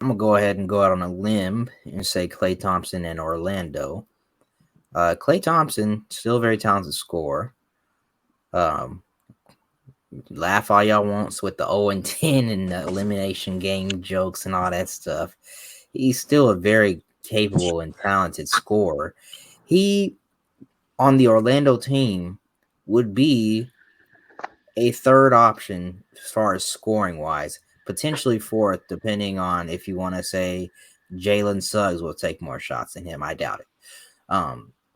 I'm gonna go ahead and go out on a limb and say Klay Thompson and Orlando. Klay Thompson, still a very talented scorer. Um, Laugh all y'all wants with the 0-10 and the elimination game jokes and all that stuff. He's still a very capable and talented scorer. He on the Orlando team would be a third option as far as scoring wise, potentially fourth, depending on if you want to say Jalen Suggs will take more shots than him. I doubt it.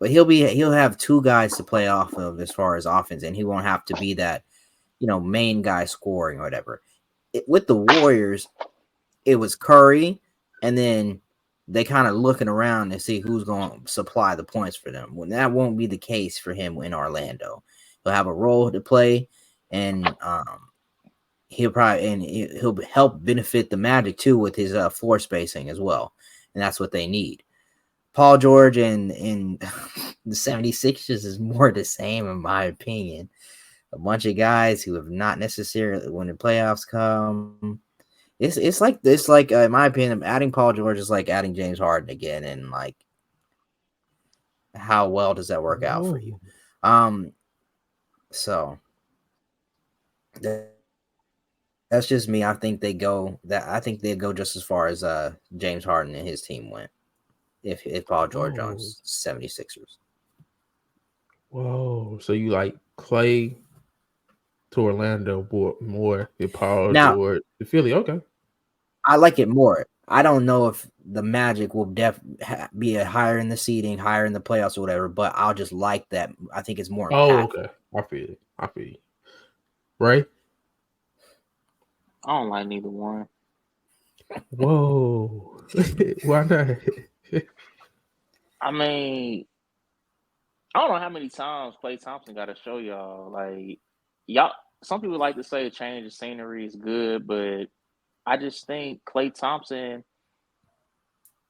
But he'll have two guys to play off of as far as offense, and he won't have to be that main guy scoring or whatever. With the Warriors, it was Curry, and then they kind of looking around to see who's going to supply the points for them. When that won't be the case for him in Orlando, he'll have a role to play, and he'll help benefit the Magic too with his floor spacing as well, and that's what they need. Paul George and the 76ers is more the same in my opinion. A bunch of guys who have not necessarily when the playoffs come. It's like in my opinion, adding Paul George is like adding James Harden again, and like how well does that work out for you? So that's just me. I think they go just as far as James Harden and his team went. If Paul George owns 76ers. Whoa. So you like Klay to Orlando more than Paul George to Philly? Okay. I like it more. I don't know if the Magic will be higher in the seeding, higher in the playoffs or whatever, but I'll just like that. I think it's more impactful. Okay. I feel you. Right? I don't like neither one. Whoa. Why not? I mean, I don't know how many times Klay Thompson got to show y'all. Like, y'all, some people like to say a change of scenery is good, but I just think Klay Thompson,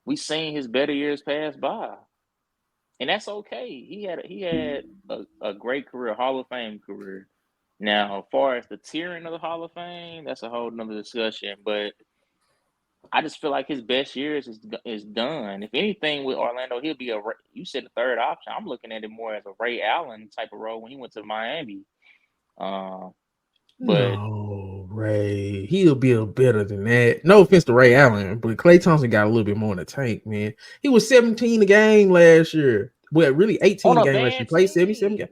we seen his better years pass by, and that's okay. He had a great career, Hall of Fame career. Now, as far as the tiering of the Hall of Fame, that's a whole nother discussion. But I just feel like his best years is done. If anything, with Orlando, he'll be you said the third option. I'm looking at it more as a Ray Allen type of role when he went to Miami. But no, Ray, he'll be a better than that. No offense to Ray Allen, but Klay Thompson got a little bit more in the tank, man. He was 17 a game last year. Well, really 18 a game last year. He played 77 games.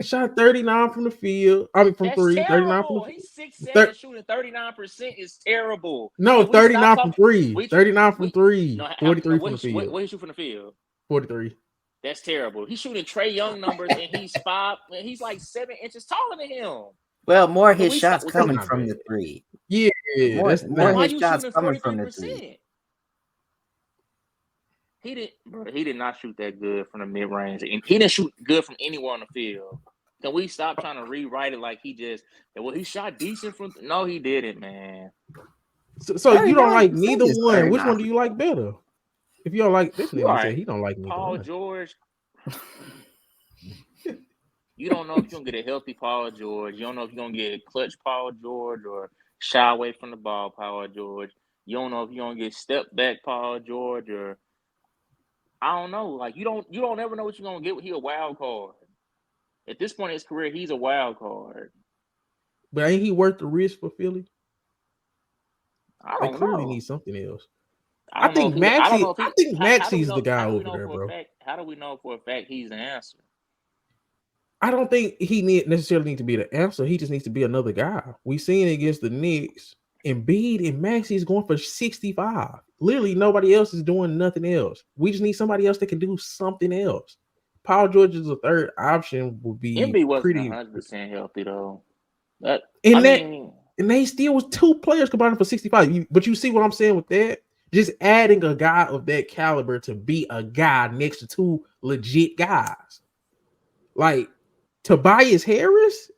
Shot 39 from the field. I mean, from that's three. Terrible. 39 from the field. He's 6'7", shooting 39% is terrible. No, 39 from three. 39 from three. No, 43 from the field. What he shoot from the field? 43. That's terrible. He's shooting Trae Young numbers, and he's like 7 inches taller than him. Well, more of his shots coming from the three. Yeah, more of his shots coming from the 3. He did not shoot that good from the mid range, and he didn't shoot good from anywhere on the field. Can we stop trying to rewrite it like he shot decent from? No, he didn't, man. So you don't like neither one. Which one do you like better? If you don't like this nigga, say he don't like neither Paul one. George. You don't know if you're gonna get a healthy Paul George. You don't know if you're gonna get a clutch Paul George or shy away from the ball Paul George. You don't know if you're gonna get step back Paul George or I don't know. Like you don't ever know what you're gonna get. He a wild card. At this point in his career, he's a wild card. But ain't he worth the risk for Philly? I don't clearly know. need something else. I think Maxi's the guy over there, bro. How do we know for a fact he's the answer? I don't think he necessarily need to be the answer. He just needs to be another guy. We seen it against the Knicks. Embiid and Maxey is going for 65. Literally, nobody else is doing nothing else. We just need somebody else that can do something else. Paul George is a third option. Would be Embiid wasn't 100% healthy though. And they still was 2 players combined for 65. But you see what I'm saying with that? Just adding a guy of that caliber to be a guy next to 2 legit guys. Like Tobias Harris,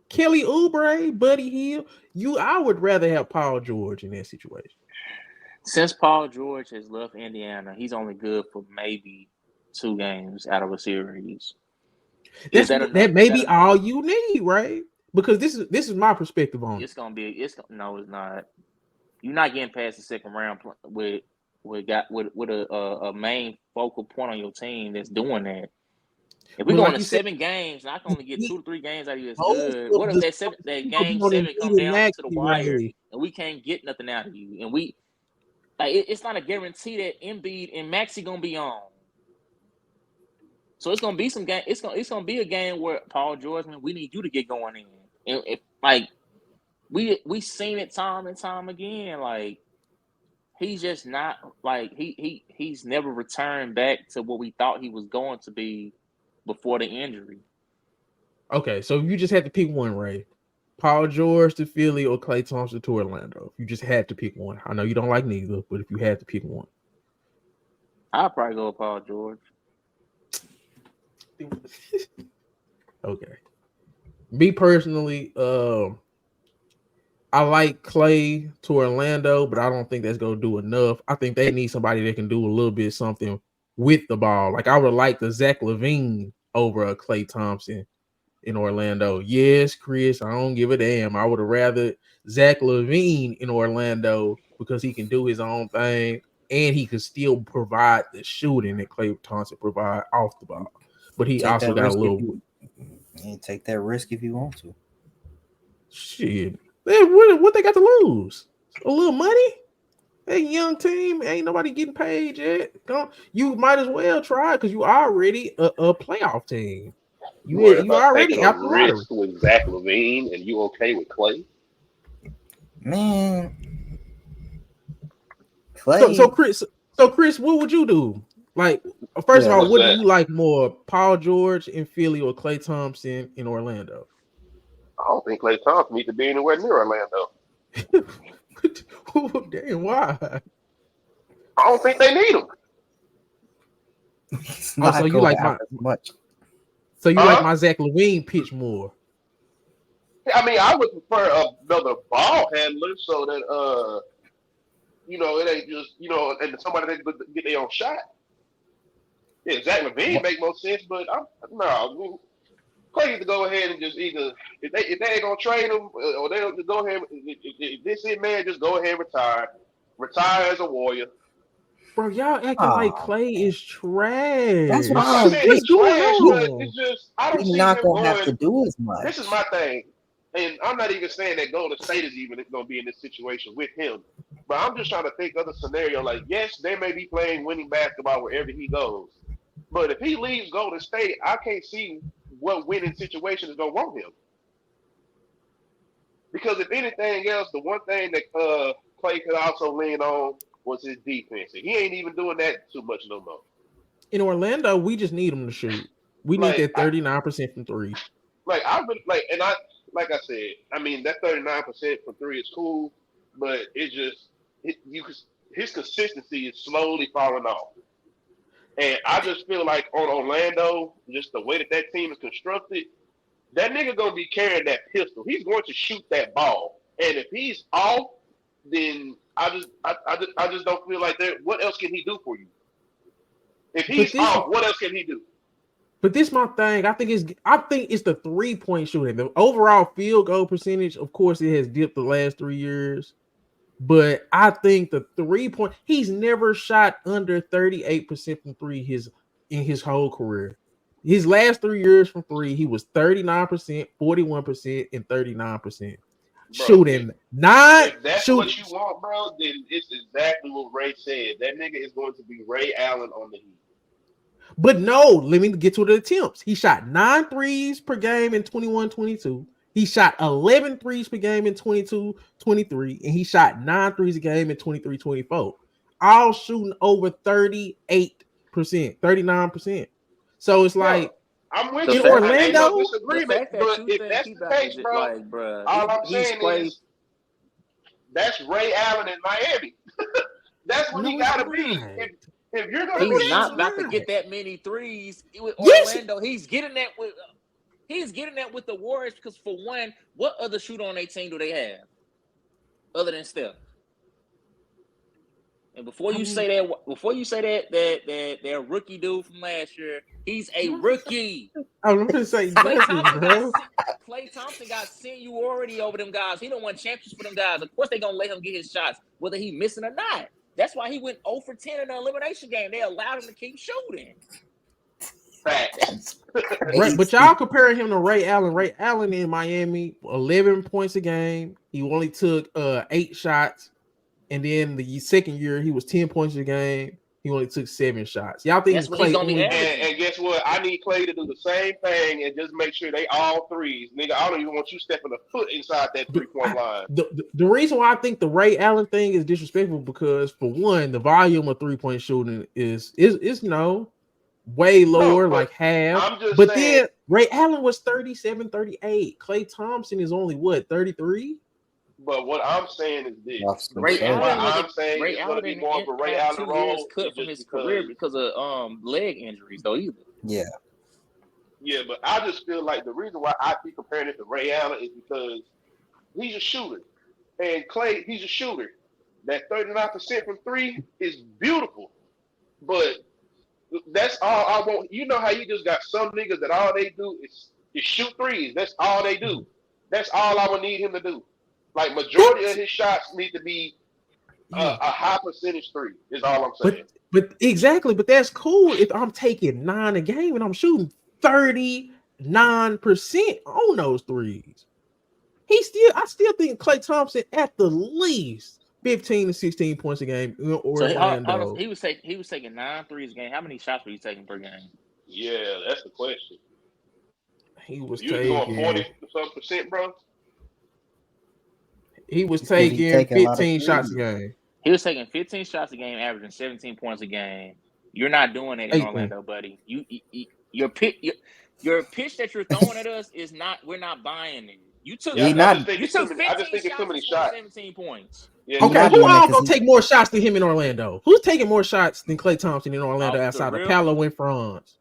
Kelly Oubre, Buddy Hield. I would rather have Paul George in that situation. Since Paul George has left Indiana, he's only good for maybe 2 games out of a series. That may be all you need, right? Because this is my perspective on it. No, it's not. You're not getting past the second round with a main focal point on your team that's doing that. If we go into 7 games, and I can only get 2 to 3 games out of you, it's good. What if that game 7 comes down to the wire and we can't get nothing out of you? And it's not a guarantee that Embiid and Maxey gonna be on. So it's gonna be some game. It's gonna be a game where Paul George, man, we need you to get going in. And we seen it time and time again. Like he's just not like he's never returned back to what we thought he was going to be before the injury. Okay, so if you just had to pick one, Ray, Paul George to Philly or Klay Thompson to Orlando. If you just had to pick one, I know you don't like neither, but if you had to pick one, I'd probably go with Paul George. Okay. Me personally, I like Klay to Orlando, but I don't think that's going to do enough. I think they need somebody that can do a little bit something with the ball. Like I would like the Zach LaVine over a Klay Thompson in Orlando. Yes, Chris, I don't give a damn. I would have rather Zach LaVine in Orlando because he can do his own thing and he can still provide the shooting that Klay Thompson provide off the ball. But he also got a little. You take that risk if you want to. Shit, what they got to lose? A little money? Hey, young team, ain't nobody getting paid yet. You might as well try because you already a playoff team. You already taking a risk with Zach LaVine, and you okay with Klay? Man, Klay. So Chris, what would you do? Like, first of all, what do you like more, Paul George in Philly or Klay Thompson in Orlando? I don't think Klay Thompson needs to be anywhere near Orlando. Damn, why? I don't think they need him. So you like much? So you like my Zach LaVine pitch more? I mean, I would prefer another ball handler so that it ain't just and somebody that get their own shot. Yeah, Zach LaVine make more sense, but Klay needs to go ahead and just either if they ain't gonna trade him or they don't just go ahead. If this is man, just go ahead and retire as a Warrior. Bro, y'all acting like Klay is trash. That's what I'm saying. It's trash, but it's just I don't see not him gonna have to do as much. This is my thing, and I'm not even saying that Golden State is even going to be in this situation with him. But I'm just trying to think of the scenario. Like, yes, they may be playing winning basketball wherever he goes, but if he leaves Golden State, I can't see what winning situation is going to want him. Because if anything else, the one thing that Klay could also lean on was his defense. And he ain't even doing that too much no more. In Orlando, we just need him to shoot. We need that 39% from three. Like I said, I mean that 39% from three is cool, but it's just his consistency is slowly falling off. And I just feel like on Orlando, just the way that team is constructed, that nigga gonna be carrying that pistol. He's going to shoot that ball, and if he's off, then I just don't feel like that. What else can he do for you? If he's off, what else can he do? But this my thing. I think it's the 3-point shooting. The overall field goal percentage, of course, it has dipped the last 3 years. But I think the 3-point, he's never shot under 38% from three in his whole career. His last 3 years from three, he was 39%, 41%, and 39%. Bro, shooting if that's what you want, bro, then it's exactly what Ray said. That nigga is going to be Ray Allen on the Heat. But no, let me get to the attempts. He shot 9 threes per game in 21-22. He shot 11 threes per game in 22-23, and he shot 9 threes a game in 23-24. All shooting over 38%, 39%. So it's like I'm with in you. Orlando. Disagreement, but if that's the case, bro, all I'm saying is that's Ray Allen in Miami. That's what he gotta be. If you're gonna he's not about to get that many threes with Orlando. He's getting that with the Warriors because for one, what other shooter on their team do they have other than Steph? And before you say that their rookie dude from last year, he's a rookie. I'm gonna say nothing, bro. Klay Thompson got seniority over them guys. He don't won championships for them guys. Of course, they gonna let him get his shots, whether he missing or not. That's why he went 0 for 10 in the elimination game. They allowed him to keep shooting. Facts. Right, but y'all comparing him to Ray Allen. Ray Allen in Miami, 11 points a game. He only took 8 shots, and then the second year he was 10 points a game. He only took 7 shots. Y'all think Klay only? And guess what? I need Klay to do the same thing and just make sure they all threes. Nigga, I don't even want you stepping a foot inside that 3-point line. The reason why I think the Ray Allen thing is disrespectful because, for one, the volume of 3-point shooting is way lower, like half. But saying, then Ray Allen was 37, 38. Klay Thompson is only what, 33? But what I'm saying is this: Ray Allen is going to be more of a Ray Allen role cut from his career because of leg injuries, though. Either. Yeah. Yeah, but I just feel like the reason why I keep comparing it to Ray Allen is because he's a shooter, and Klay, he's a shooter. That 39% from 3 is beautiful, but that's all I want. You know how you just got some niggas that all they do is shoot threes. That's all they do. That's all I would need him to do. Like, majority of his shots need to be a high percentage 3 is all I'm saying. But exactly, but that's cool if I'm taking 9 a game and I'm shooting 39% on those threes. I still think Klay Thompson at the least 15 to 16 points a game. So he was taking 9 threes a game. How many shots were you taking per game? Yeah, that's the question. He was taking 40% bro. He was taking 15 shots a game. He was taking 15 shots a game, averaging 17 points a game. You're not doing that in Orlando, buddy. Your pitch that you're throwing at us is not. We're not buying it. You took. I just think it's too many shots. 17 points. Yeah, okay, who all gonna take more shots than him in Orlando? Who's taking more shots than Klay Thompson in Orlando outside of Paolo and Franz?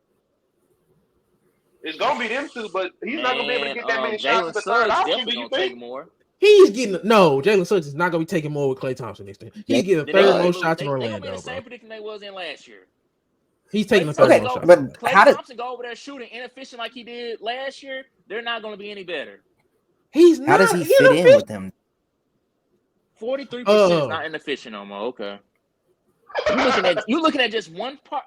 It's gonna be them two, but he's not gonna be able to get that many shots at the third option. Do you think? He's getting Jalen Suggs is not gonna be taking more with Klay Thompson next time. He's getting the third most shots in Orlando. They're the same prediction they was in last year. He's taking the third most shots. But Klay Thompson go over there shooting inefficient like he did last year. They're not going to be any better. He's not. How does he fit in with them? 43% is not inefficient no more. Okay. You're looking at just one part.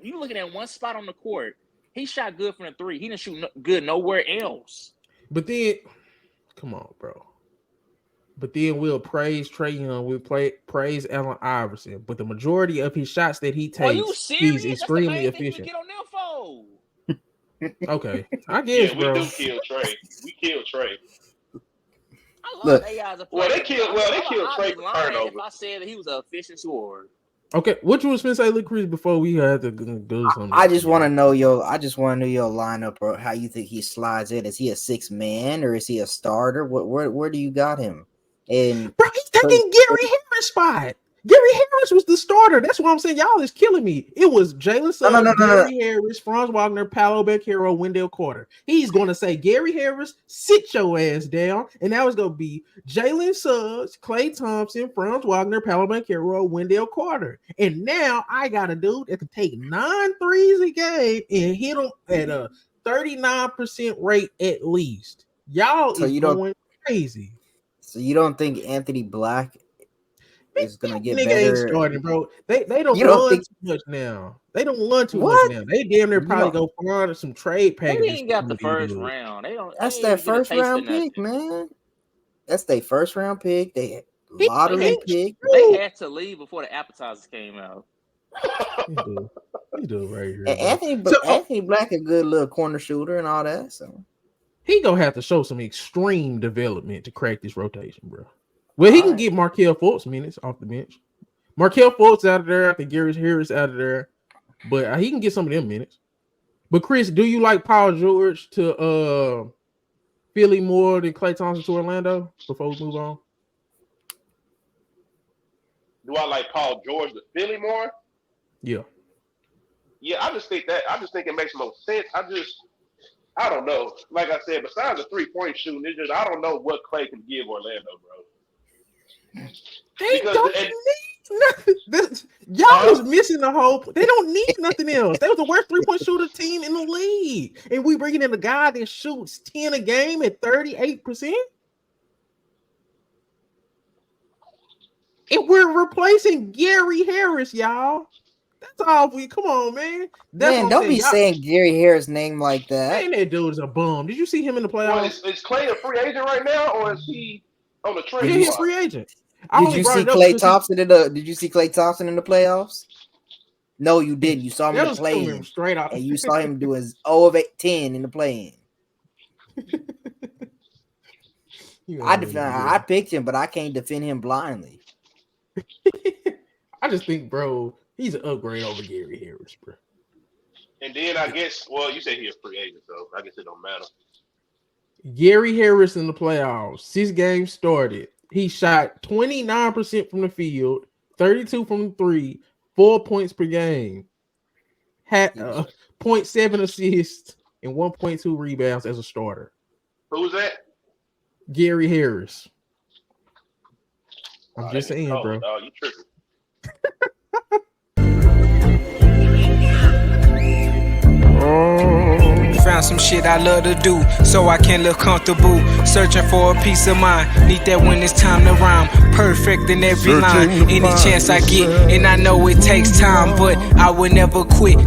You're looking at one spot on the court. He shot good from the 3. He didn't shoot good nowhere else. But then, come on, bro. But then we'll praise Trae Young, we'll praise Allen Iverson. But the majority of his shots that he takes, he's extremely efficient. Get on them Okay, I guess, we bro. do kill Trae. We kill Trae. I love AI as a player. They killed Trae for turnover. If I said that he was an efficient scorer. Okay, what you was finna say, Luke Chris, before we had to do something? I just want to know your lineup, or how you think he slides in. Is he a 6 man or is he a starter? Where do you got him? And bro, he's taking Gary Harris' spot. Gary Harris was the starter. That's what I'm saying. Y'all is killing me. It was Jalen Suggs, Gary Harris, Franz Wagner, Paolo Banchero, Wendell Carter. He's going to say, Gary Harris, sit your ass down. And that was going to be Jalen Suggs, Klay Thompson, Franz Wagner, Paolo Banchero, Wendell Carter. And now I got a dude that can take 9 threes a game and hit them at a 39% rate at least. Y'all is going crazy. So you don't think Anthony Black is gonna get better? Ain't starting, bro. They don't run too much now. They don't run too much now. They damn near probably go find some trade packages. They ain't got the first round. That's their first round pick, man. That's their first round pick. They lottery pick. They had to leave before the appetizers came out. He do right here. And Anthony Black a good little corner shooter and all that. So he gonna have to show some extreme development to crack this rotation, bro. Well, he can get Markelle Fultz minutes off the bench. Markelle Fultz out of there. I think Gary Harris out of there. But he can get some of them minutes. But Chris, do you like Paul George to Philly more than Klay Thompson to Orlando? Before we move on. Do I like Paul George to Philly more? Yeah. Yeah, I just think it makes more sense. I don't know. Like I said, besides the 3-point shooting, I don't know what Klay can give Orlando, bro. They don't need nothing. Y'all was missing the whole. They don't need nothing else. They was the worst 3-point shooter team in the league, and we bringing in a guy that shoots 10 a game at 38%. And we're replacing Gary Harris, y'all. That's all we. Come on, man. Man, don't be saying Gary Harris' name like that. Man, that dude is a bum. Did you see him in the playoffs? Well, is Klay a free agent right now, or is he on the trade? Yeah, he's a free agent. Did you see Klay Thompson in the? Did you see Klay Thompson in the playoffs? No, you didn't. You saw him in the play-in, straight out, and you saw him do his 0 of 10 in the play-in. I picked him, but I can't defend him blindly. I just think, bro, he's an upgrade over Gary Harris, bro. And then I guess, well, you say he's a free agent, so I guess it don't matter. Gary Harris in the playoffs, 6 games started. He shot 29% from the field, 32 from 3, 4 points per game. Had 0.7 assists and 1.2 rebounds as a starter. Who's that? Gary Harris. I'm just saying, bro. Oh, you tripping. Found some shit I love to do, so I can look comfortable. Searching for a peace of mind. Need that when it's time to rhyme. Perfect in every line. Any chance I get, and I know it takes time, but I will never quit.